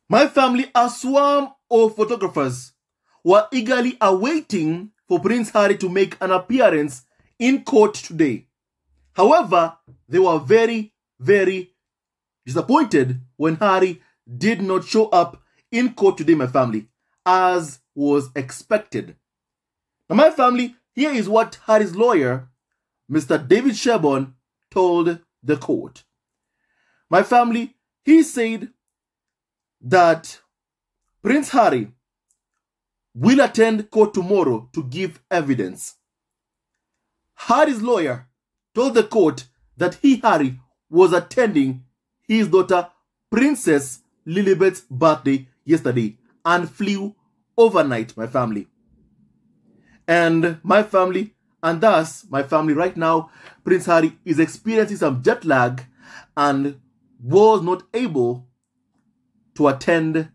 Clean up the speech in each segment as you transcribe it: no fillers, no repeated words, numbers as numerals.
My family, a swarm of photographers, were eagerly awaiting for Prince Harry to make an appearance in court today. However, they were very, very disappointed when Harry did not show up in court today, my family, as was expected. Now, my family, here is what Harry's lawyer, Mr. David Sherborne, told the court. My family, he said that Prince Harry will attend court tomorrow to give evidence. Harry's lawyer told the court that Harry, was attending his daughter Princess Lilibet's birthday yesterday and flew overnight, my family. And my family, and thus my family right now, Prince Harry is experiencing some jet lag and was not able to attend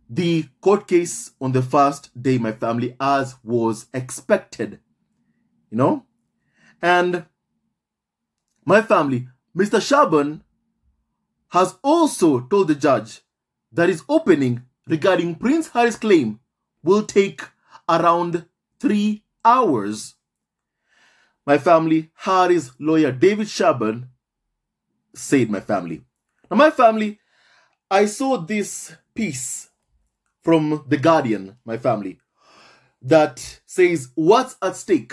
the court case on the first day, my family, as was expected. And my family, Mr. Sherborne has also told the judge that his opening regarding Prince Harry's claim will take around 3 hours. My family, Harry's lawyer David Sherborne said, my family. Now, my family, I saw this piece from The Guardian, my family, that says what's at stake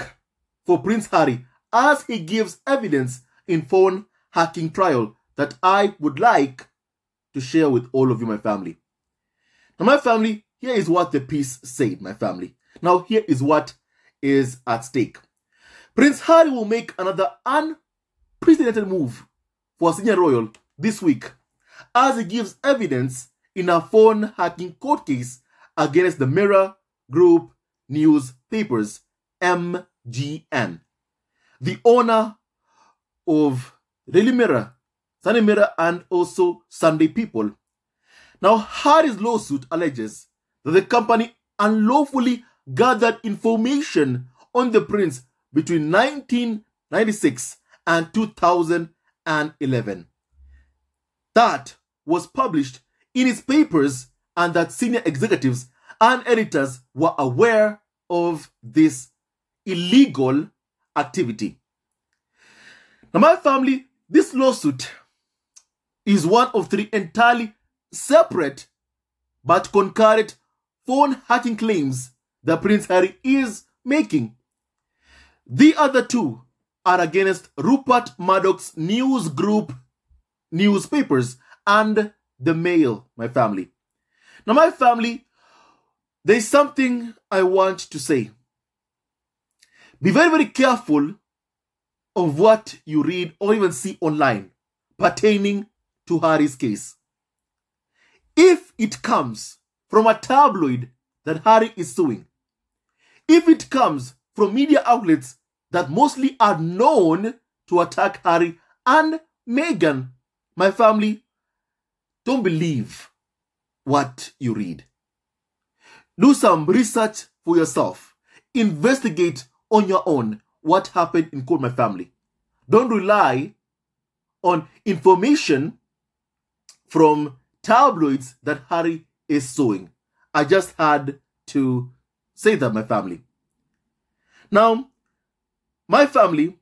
for Prince Harry as he gives evidence in phone hacking trial that I would like to share with all of you, my family. Now, my family, here is what the piece said, my family. Now, here is what is at stake. Prince Harry will make another unprecedented move for senior royal this week as he gives evidence in a phone hacking court case against the Mirror Group newspapers, MGN, the owner of Daily Mirror, Sunday Mirror, and also Sunday People. Now, Harry's lawsuit alleges that the company unlawfully gathered information on the prince between 1996 and 2011. That was published in its papers, and that senior executives and editors were aware of this illegal activity. Now, my family, this lawsuit is one of 3 entirely separate but concurrent phone hacking claims that Prince Harry is making. The other 2 are against Rupert Murdoch's News Group newspapers and the Mail, my family. Now, my family, there's something I want to say. Be very, very careful of what you read or even see online pertaining to Harry's case. If it comes from a tabloid that Harry is suing, if it comes from media outlets that mostly are known to attack Harry and Meghan, my family, don't believe what you read. Do some research for yourself. Investigate on your own what happened in court, my family. Don't rely on information from tabloids that Harry is suing. I just had to say that, my family. Now, my family,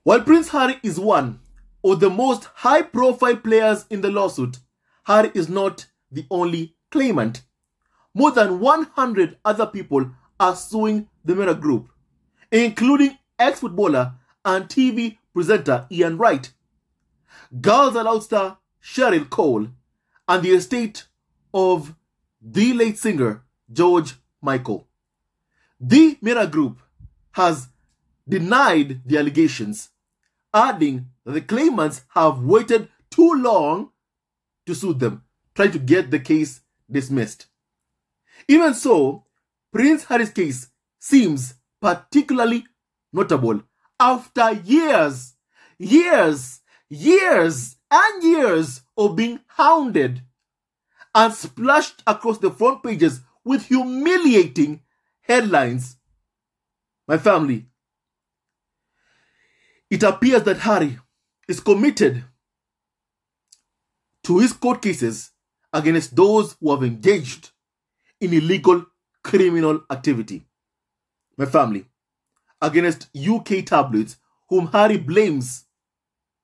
while Prince Harry is one of the most high-profile players in the lawsuit, Harry is not the only claimant. More than 100 other people are suing the Mirror Group, including ex-footballer and TV presenter Ian Wright, Girls Aloud star Cheryl Cole, and the estate of the late singer George Michael. The Mirror Group has denied the allegations, adding that the claimants have waited too long to sue them, trying to get the case dismissed. Even so, Prince Harry's case seems particularly notable after years and years of being hounded and splashed across the front pages with humiliating headlines. My family, it appears that Harry is committed to his court cases against those who have engaged in illegal criminal activity. My family, against UK tabloids whom Harry blames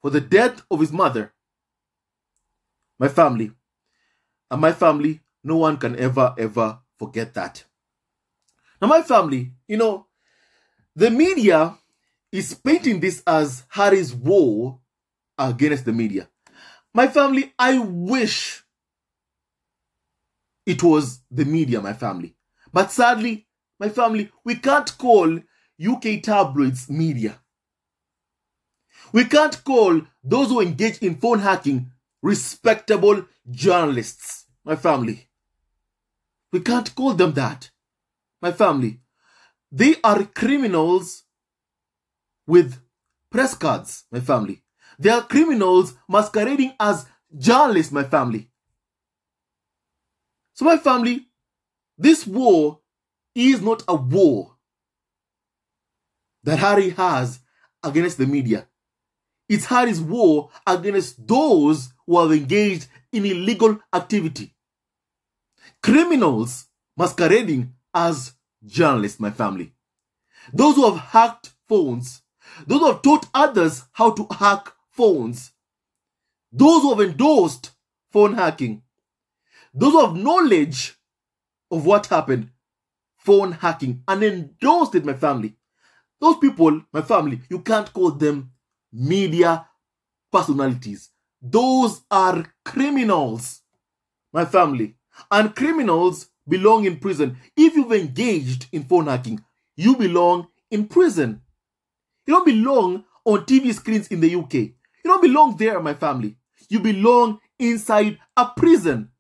for the death of his mother. My family, and my family, no one can ever forget that. Now my family, the media is painting this as Harry's war against the media. My family, I wish it was the media, my family. But sadly, my family, we can't call UK tabloids media. We can't call those who engage in phone hacking respectable journalists, my family. We can't call them that, my family. They are criminals with press cards, my family. They are criminals masquerading as journalists, my family. So my family, this war is not a war that Harry has against the media. It's Harry's war against those who have engaged in illegal activity. Criminals masquerading as journalists, my family. Those who have hacked phones. Those who have taught others how to hack phones. Those who have endorsed phone hacking. Those who have knowledge of what happened, phone hacking, and endorsed it, my family. Those people, my family, you can't call them media personalities. Those are criminals, my family. And criminals belong in prison. If you've engaged in phone hacking, you belong in prison. You don't belong on TV screens in the UK. You don't belong there, my family. You belong inside a prison,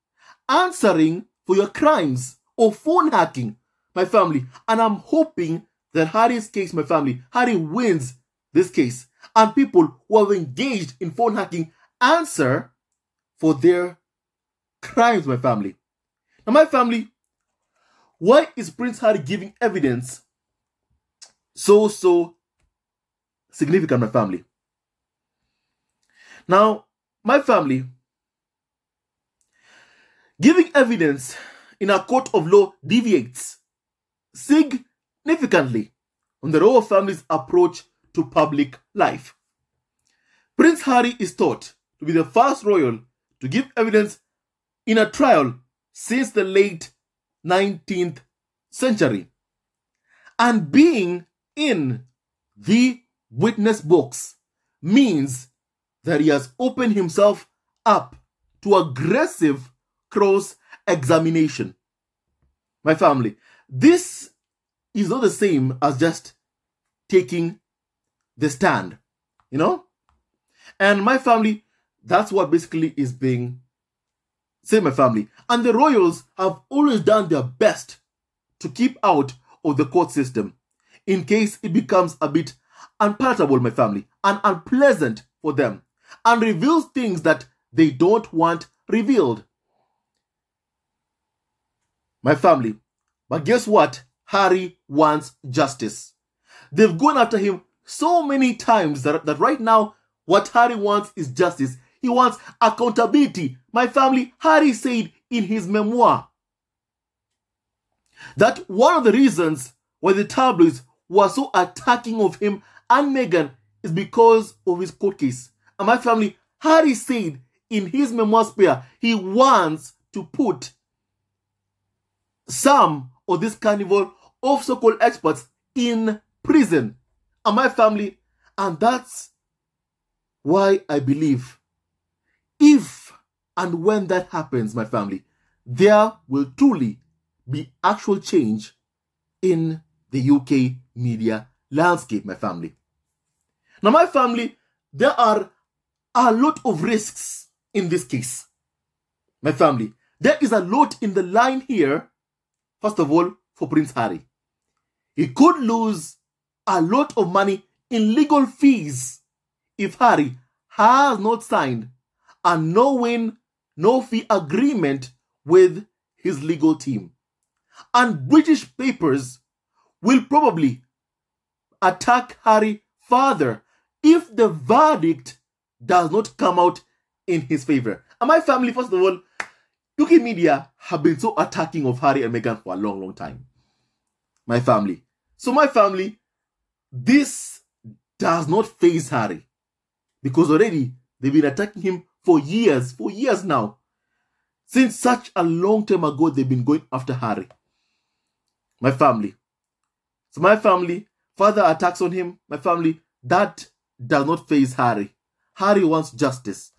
answering for your crimes of phone hacking, my family. And I'm hoping that Harry's case, my family, Harry wins this case. And people who have engaged in phone hacking answer for their crimes, my family. Now, my family, why is Prince Harry giving evidence so significant, my family? Now, my family, giving evidence in a court of law deviates significantly from the royal family's approach to public life. Prince Harry is thought to be the first royal to give evidence in a trial since the late 19th century. And being in the witness box means that he has opened himself up to aggressive cross-examination. My family, this is not the same as just taking the stand, And my family, that's what basically is being said, my family. And the royals have always done their best to keep out of the court system in case it becomes a bit unpalatable, my family, and unpleasant for them, and reveals things that they don't want revealed. My family, but guess what? Harry wants justice. They've gone after him so many times that right now, what Harry wants is justice. He wants accountability. My family, Harry said in his memoir that one of the reasons why the tabloids were so attacking of him and Meghan is because of his court case. And my family, Harry said in his memoir spare, he wants to put some of this carnival of so-called experts in prison. And my family, and that's why I believe if and when that happens, my family, there will truly be actual change in the UK media landscape, my family. Now, my family, there are a lot of risks in this case. My family, there is a lot in the line here, first of all, for Prince Harry. He could lose a lot of money in legal fees if Harry has not signed a no-win, no-fee agreement with his legal team. And British papers will probably attack Harry further if the verdict does not come out in his favor. And my family, first of all, UK media have been so attacking of Harry and Meghan for a long, long time. My family. So my family, this does not faze Harry. Because already they've been attacking him for years now. Since such a long time ago, they've been going after Harry. My family. So my family, further attacks on him, my family, that does not faze Harry. Harry wants justice.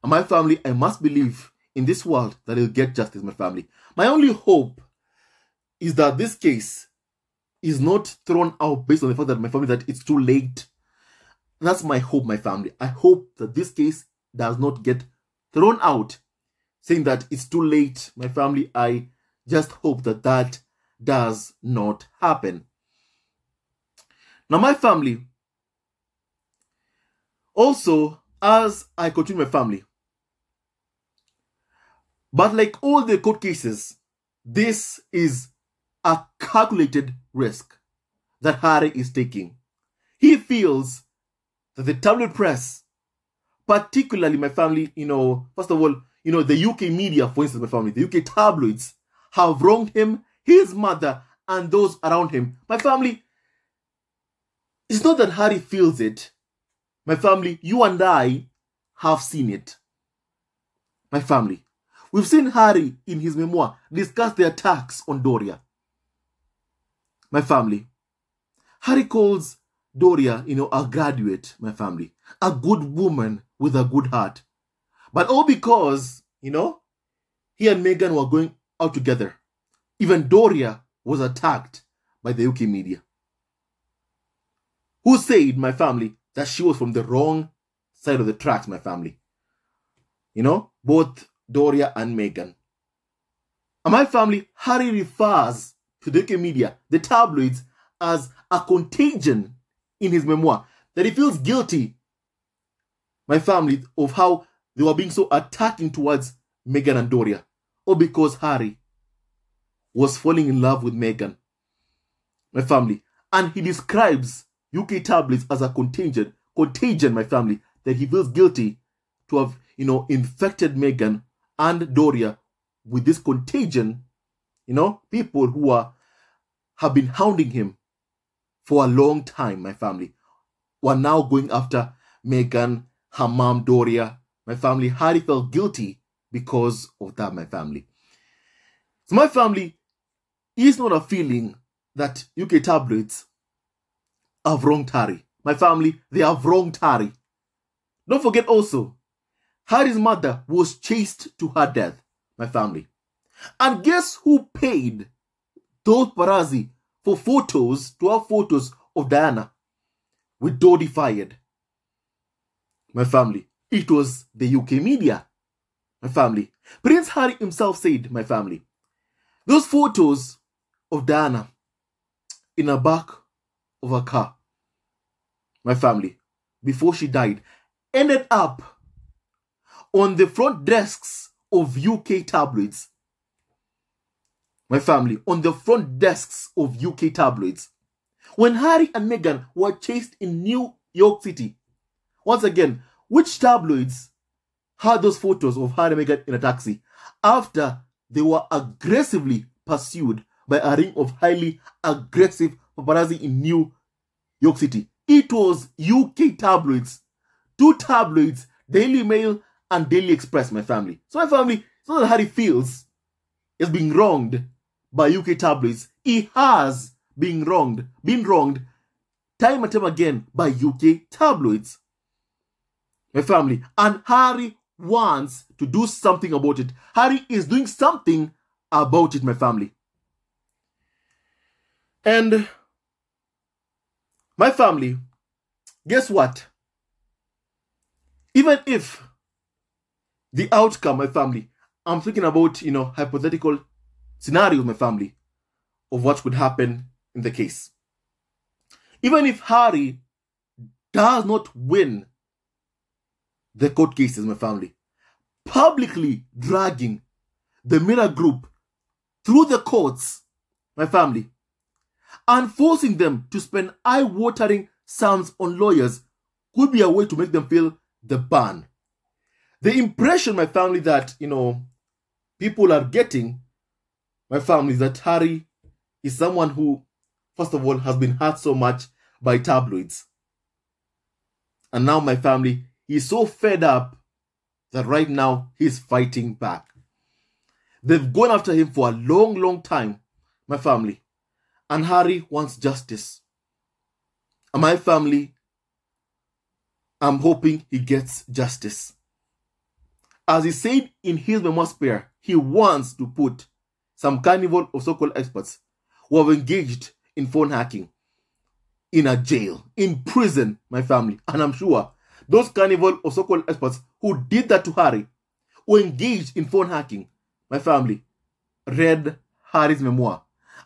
And my family, I must believe in this world that he'll get justice, my family. My only hope is that this case is not thrown out based on the fact that my family, that it's too late. That's my hope, my family. I hope that this case does not get thrown out saying that it's too late. My family, I just hope that that does not happen. Now, my family, also, as I continue my family, but like all the court cases, this is a calculated risk that Harry is taking. He feels that the tabloid press, particularly my family, first of all, the UK media, for instance, my family, the UK tabloids have wronged him, his mother, and those around him. My family, it's not that Harry feels it. My family, you and I have seen it. My family, we've seen Harry in his memoir discuss the attacks on Doria. My family, Harry calls Doria, a graduate, my family, a good woman with a good heart. But all because, he and Meghan were going out together. Even Doria was attacked by the UK media, who said, my family, that she was from the wrong side of the tracks, my family. Both Doria and Meghan. And my family, Harry refers to the UK media, the tabloids, as a contagion in his memoir, that he feels guilty, my family, of how they were being so attacking towards Meghan and Doria, or because Harry was falling in love with Meghan, my family. And he describes UK tabloids as a contagion, my family, that he feels guilty to have, infected Meghan and Doria with this contagion, people who have been hounding him for a long time, my family, were now going after Meghan, her mom, Doria, my family. Harry felt guilty because of that, my family. So my family is not a feeling that UK tabloids have wronged Harry. My family, they have wronged Harry. Don't forget also, Harry's mother was chased to her death, my family. And guess who paid those paparazzi for photos, to have photos of Diana with Dodi fired? My family, it was the UK media, my family. Prince Harry himself said, my family, those photos of Diana in the back of a car, my family, before she died, ended up on the front desks of UK tabloids. My family, on the front desks of UK tabloids. When Harry and Meghan were chased in New York City, once again, which tabloids had those photos of Harry and Meghan in a taxi after they were aggressively pursued by a ring of highly aggressive paparazzi in New York City? It was UK tabloids. Two tabloids, Daily Mail and Daily Express, my family. So my family, it's not that Harry feels is being wronged by UK tabloids. He has been wronged time and time again by UK tabloids, my family. And Harry wants to do something about it. Harry is doing something about it, my family. And my family, guess what? Even if the outcome, my family, I'm thinking about, hypothetical scenarios, my family, of what could happen in the case. Even if Harry does not win the court cases, my family, publicly dragging the Mirror Group through the courts, my family, and forcing them to spend eye-watering sums on lawyers could be a way to make them feel the ban. The impression, my family, that, people are getting, my family, is that Harry is someone who, first of all, has been hurt so much by tabloids. And now, my family, he's so fed up that right now he's fighting back. They've gone after him for a long, long time, my family. And Harry wants justice. And my family, I'm hoping he gets justice. As he said in his memoir spare, he wants to put some carnival of so-called experts who have engaged in phone hacking in a jail, in prison, my family. And I'm sure those carnival of so-called experts who did that to Harry, who engaged in phone hacking, my family, read Harry's memoir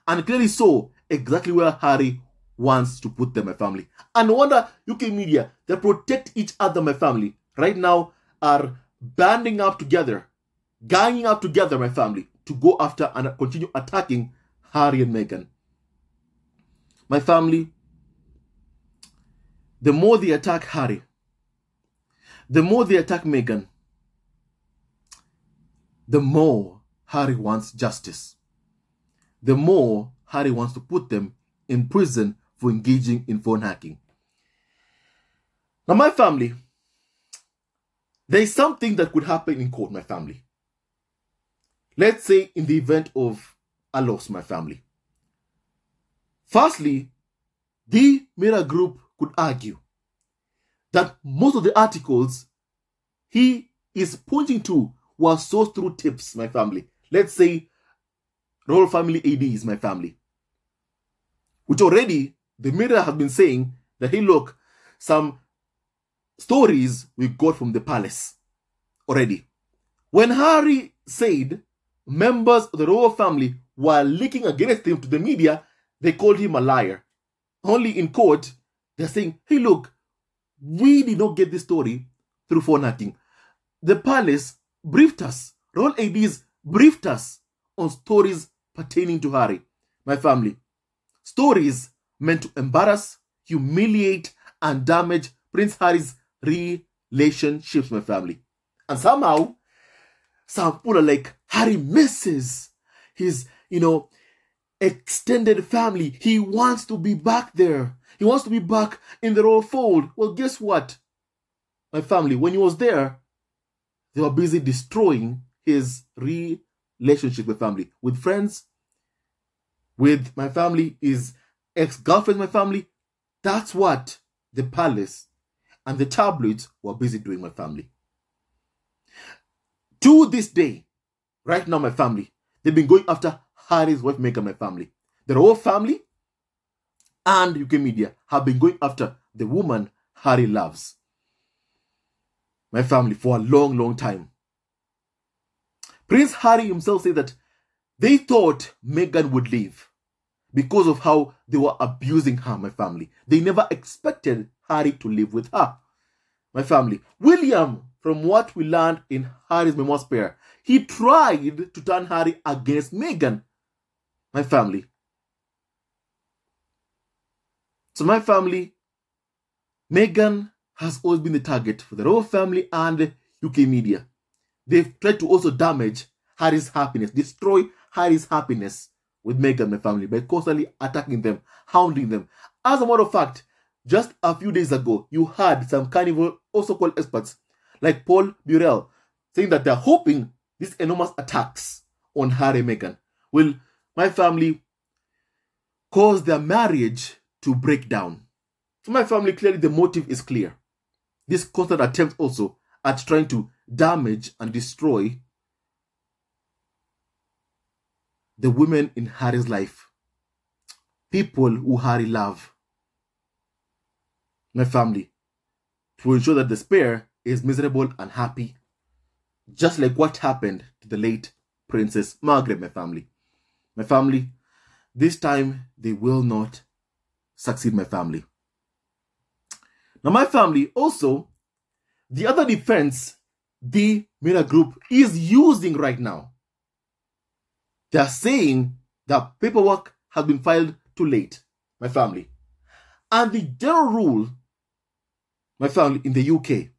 and clearly saw exactly where Harry wants to put them, my family. And no wonder UK media, they protect each other, my family, right now are banding up together, ganging up together, my family, to go after and continue attacking Harry and Meghan. My family, the more they attack Harry, the more they attack Meghan, the more Harry wants justice. The more Harry wants to put them in prison for engaging in phone hacking. Now, my family, there is something that could happen in court, my family. Let's say in the event of a loss, my family. Firstly, the Mirror Group could argue that most of the articles he is pointing to were sourced through tips, my family. Let's say royal family ADs, my family. Which already the Mirror has been saying that, hey, look, some stories we got from the palace already. When Harry said members of the royal family were leaking against him to the media, they called him a liar. Only in court, they're saying, hey, look, we did not get this story through phone hacking. The palace briefed us, royal ADs briefed us on stories pertaining to Harry, my family. Stories meant to embarrass, humiliate, and damage Prince Harry's relationships, my family. And somehow, some people are like, Harry misses his, extended family. He wants to be back there. He wants to be back in the royal fold. Well, guess what? My family, when he was there, they were busy destroying his relationship with family, with friends, with my family, his ex-girlfriend, my family. That's what the palace and the tabloids were busy doing, my family. To this day, right now, my family, they've been going after Harry's wife, Meghan, my family. The royal family and UK media have been going after the woman Harry loves, my family, for a long, long time. Prince Harry himself said that they thought Meghan would leave because of how they were abusing her, my family. They never expected Harry to live with her, my family. William, from what we learned in Harry's memoir spare, he tried to turn Harry against Meghan, my family. So, my family, Meghan has always been the target for the royal family and UK media. They've tried to also damage Harry's happiness, destroy Harry's happiness with Meghan, my family, by constantly attacking them, hounding them. As a matter of fact, just a few days ago, you had some carnival, also called experts, like Paul Burrell, saying that they're hoping these enormous attacks on Harry and Meghan will, my family, cause their marriage to break down. So, my family, clearly the motive is clear. This constant attempt also at trying to damage and destroy the women in Harry's life. People who Harry loves. My family, to ensure that the spare is miserable and happy, just like what happened to the late Princess Margaret, my family. My family, this time they will not succeed, my family. Now, my family, also, the other defense the Mirror Group is using right now, they are saying that paperwork has been filed too late, my family. And the general rule, my family, in the UK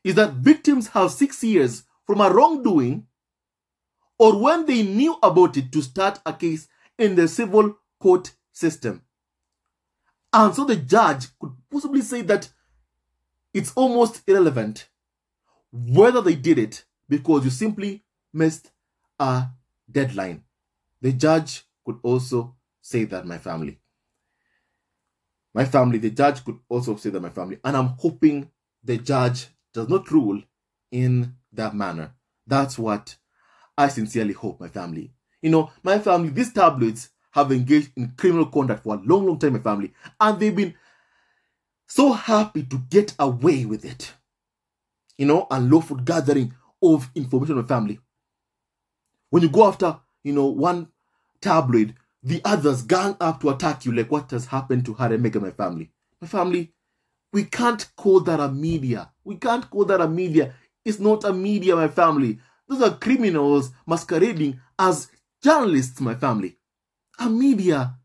is that victims have 6 years from a wrongdoing or when they knew about it to start a case in the civil court system. And so the judge could possibly say that it's almost irrelevant whether they did it because you simply missed a deadline. The judge could also say that, my family. The judge could also say that, my family. And I'm hoping the judge does not rule in that manner. That's what I sincerely hope, my family. You know, my family, these tabloids have engaged in criminal conduct for a long, long time, my family. And they've been so happy to get away with it. You know, unlawful gathering of information, my family. When you go after, you know, one tabloid, the others gang up to attack you like what has happened to Harry and Meghan, my family. My family, we can't call that a media. We can't call that a media. It's not a media, my family. Those are criminals masquerading as journalists, my family. A media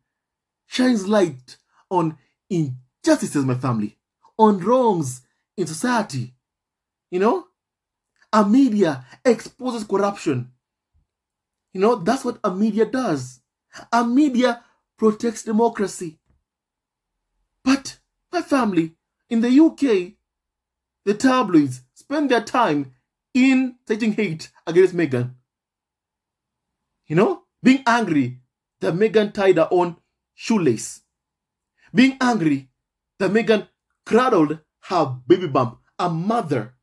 shines light on injustices, my family, on wrongs in society. You know, a media exposes corruption. You know, that's what a media does. A media protects democracy. But, my family, in the UK, the tabloids spend their time inciting hate against Meghan. You know, being angry that Meghan tied her own shoelace. Being angry that Meghan cradled her baby bump, a mother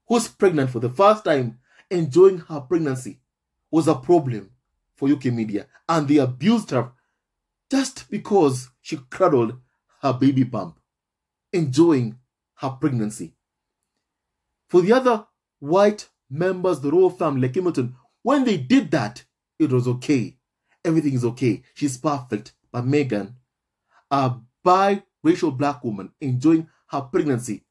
who's pregnant for the first time, enjoying her pregnancy, was a problem for UK media. And they abused her just because she cradled her baby bump, enjoying her pregnancy. For the other white members of the royal family, like Hamilton, when they did that, it was okay. Everything is okay. She's perfect. But Meghan, a biracial black woman enjoying her pregnancy,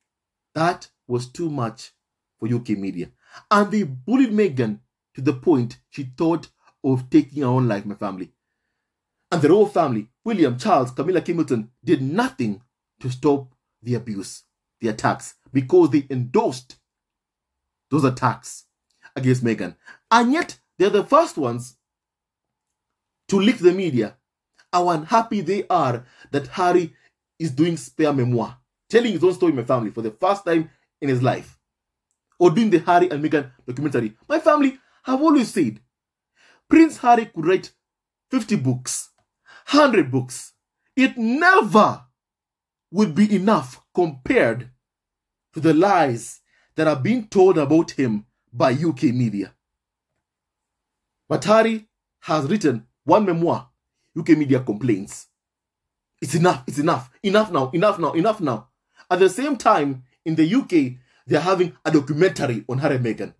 that was too much for UK media. And they bullied Meghan to the point she thought of taking her own life, my family. And the royal family, William, Charles, Camilla, Hamilton, did nothing to stop the abuse, the attacks, because they endorsed those attacks against Meghan. And yet, they're the first ones to leak the media how unhappy they are that Harry is doing spare memoir, telling his own story, my family, for the first time in his life, or doing the Harry and Meghan documentary. My family have always said Prince Harry could write 50 books, 100 books. It never would be enough compared to the lies that are being told about him by UK media. But Harry has written one memoir. UK media complains. It's enough, it's enough, enough now, enough now, enough now. At the same time, in the UK, they're having a documentary on Harry and Meghan.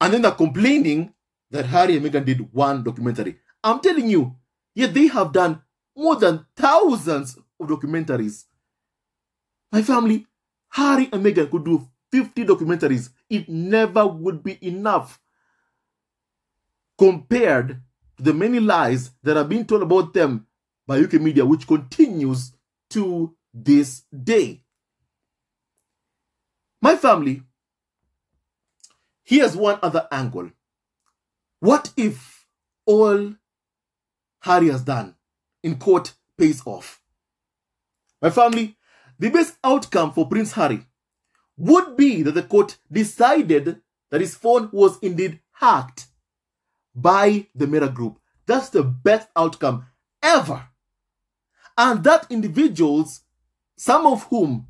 And then they're complaining that Harry and Meghan did one documentary. I'm telling you, yet they have done more than thousands of documentaries. My family, Harry and Meghan could do 50 documentaries. It never would be enough compared to the many lies that are being told about them by UK media, which continues to this day. My family, here's one other angle. What if all Harry has done in court pays off? My family, the best outcome for Prince Harry would be that the court decided that his phone was indeed hacked by the Mera Group. That's the best outcome ever. And that individuals, some of whom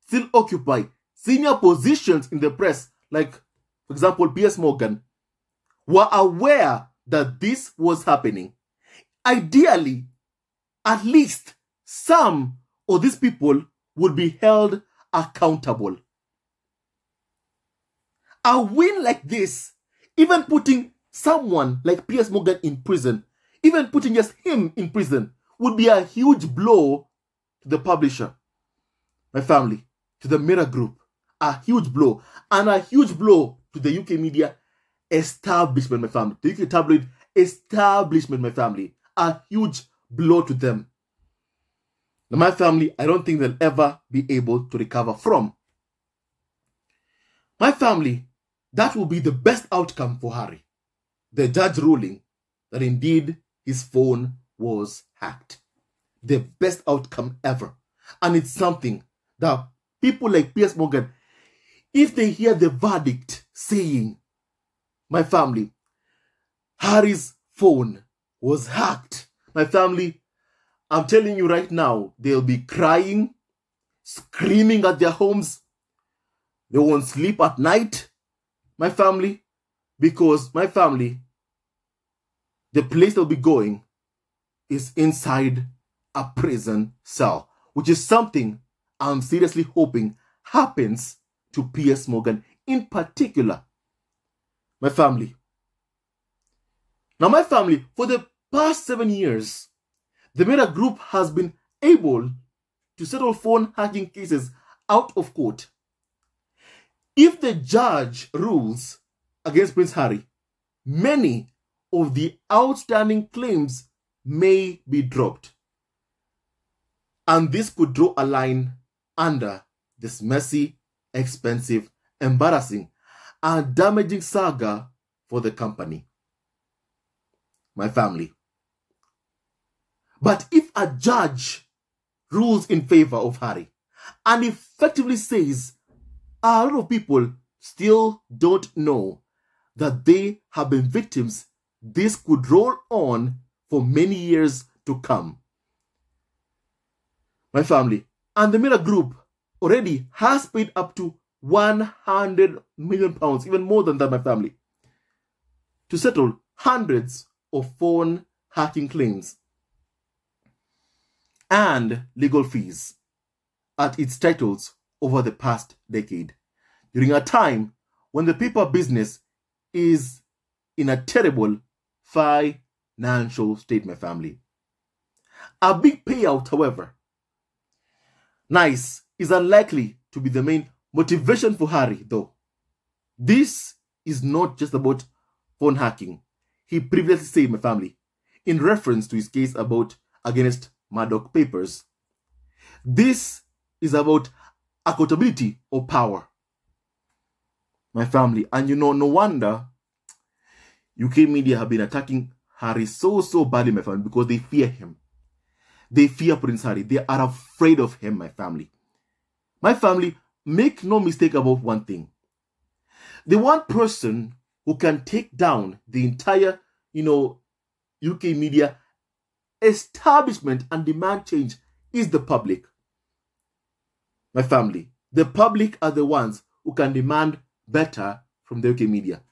still occupy senior positions in the press, like, for example, Piers Morgan, were aware that this was happening. Ideally, at least some of these people would be held accountable. A win like this, even putting someone like Piers Morgan in prison, even putting just him in prison, would be a huge blow to the publisher, my family, to the Mirror Group. A huge blow. And a huge blow to the UK media establishment, my family. The UK tabloid establishment, my family. A huge blow to them. Now, my family, I don't think they'll ever be able to recover from. My family, that will be the best outcome for Harry. The judge ruling that indeed his phone was hacked. The best outcome ever. And it's something that people like Piers Morgan, if they hear the verdict saying, my family, Harry's phone was hacked. My family, I'm telling you right now, they'll be crying, screaming at their homes. They won't sleep at night, my family, because my family, the place they'll be going is inside a prison cell, which is something I'm seriously hoping happens to Piers Morgan in particular. My family. Now, my family, for the past 7 years, the Meta Group has been able to settle phone hacking cases out of court. If the judge rules against Prince Harry, many of the outstanding claims may be dropped. And this could draw a line under this messy, expensive, embarrassing, and damaging saga for the company. My family. But if a judge rules in favor of Harry and effectively says a lot of people still don't know that they have been victims, this could roll on for many years to come. My family. And the Miller Group already has paid up to £100 million, even more than that, my family, to settle hundreds of phone hacking claims and legal fees at its titles over the past decade, during a time when the paper business is in a terrible financial state, my family. A big payout, however, is unlikely to be the main motivation for Harry, though. This is not just about phone hacking. He previously said, my family, in reference to his case against Murdoch Papers. This is about accountability or power. My family. And no wonder UK media have been attacking Harry so badly, my family, because they fear him. They fear Prince Harry. They are afraid of him, my family. My family, make no mistake about one thing. The one person who can take down the entire, UK media establishment and demand change is the public. My family. The public are the ones who can demand better from the UK media.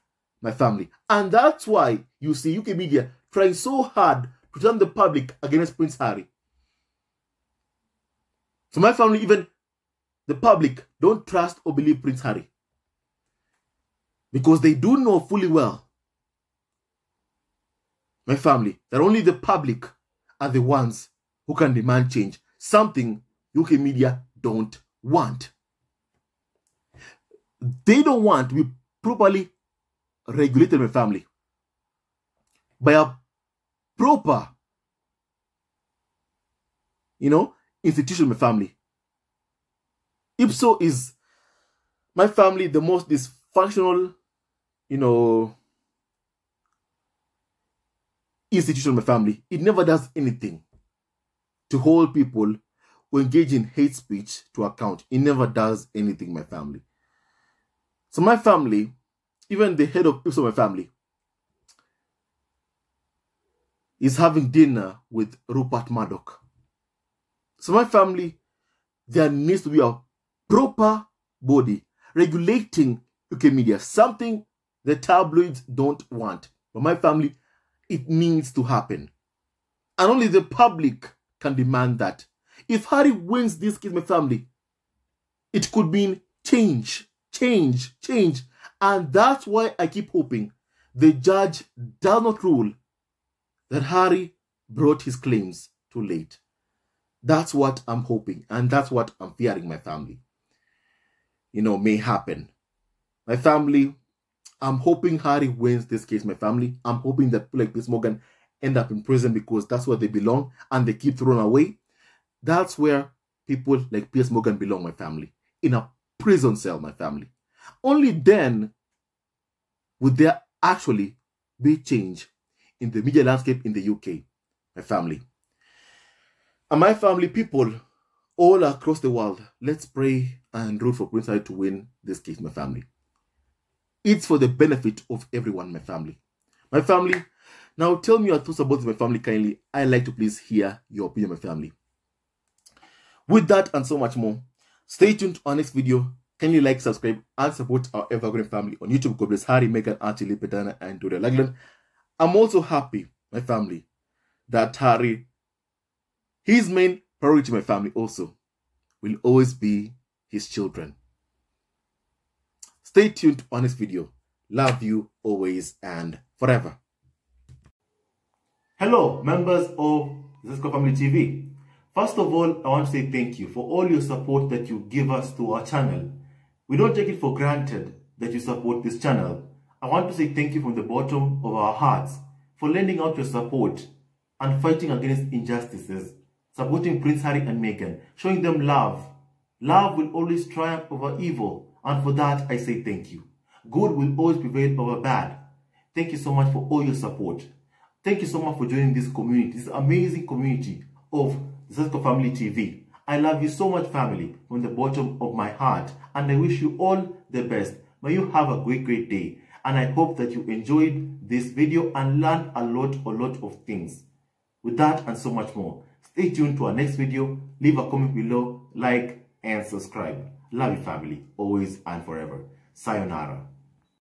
My family. And that's why you see UK media trying so hard to turn the public against Prince Harry. So my family, even the public, don't trust or believe Prince Harry. Because they do know fully well, my family, that only the public are the ones who can demand change. Something UK media don't want. They don't want to be properly regulated, my family, by a proper, institution, my family. IPSO is, my family, the most dysfunctional, institution, my family. It never does anything to hold people who engage in hate speech to account. It never does anything, my family. So my family, even the head of IPSO, my family, is having dinner with Rupert Murdoch. So my family, there needs to be a proper body regulating UK media, something the tabloids don't want. But my family, it needs to happen. And only the public can demand that. If Harry wins this case, my family, it could mean change. And that's why I keep hoping the judge does not rule that Harry brought his claims too late. That's what I'm hoping, and that's what I'm fearing, my family, may happen. My family, I'm hoping Harry wins this case, my family. I'm hoping that people like Piers Morgan end up in prison because that's where they belong and they keep thrown away. That's where people like Piers Morgan belong, my family. In a prison cell, my family. Only then would there actually be change in the media landscape in the UK, my family. And my family, people all across the world, let's pray and root for Prince Harry to win this case, my family. It's for the benefit of everyone, my family. My family, now tell me your thoughts about this, my family, kindly. I like to please hear your opinion, my family. With that and so much more, stay tuned to our next video. Kindly like, subscribe, and support our ever-growing family on YouTube. God bless Harry, Meghan, Archie, LILIBET, and Dora Lagland. I'm also happy, my family, that Harry, his main priority, my family, also will always be his children. Stay tuned to our next video. Love you always and forever. Hello, members of Sussex Family TV. First of all, I want to say thank you for all your support that you give us to our channel. We don't take it for granted that you support this channel. I want to say thank you from the bottom of our hearts for lending out your support and fighting against injustices, supporting Prince Harry and Meghan, showing them love. Love will always triumph over evil, and for that I say thank you. Good will always prevail over bad. Thank you so much for all your support. Thank you so much for joining this community, this amazing community of the Sussex Family TV. I love you so much, family, from the bottom of my heart, and I wish you all the best. May you have a great day, and I hope that you enjoyed this video and learned a lot of things. With that and so much more, stay tuned to our next video. Leave a comment below, like, and subscribe. Love you, family, always and forever. Sayonara.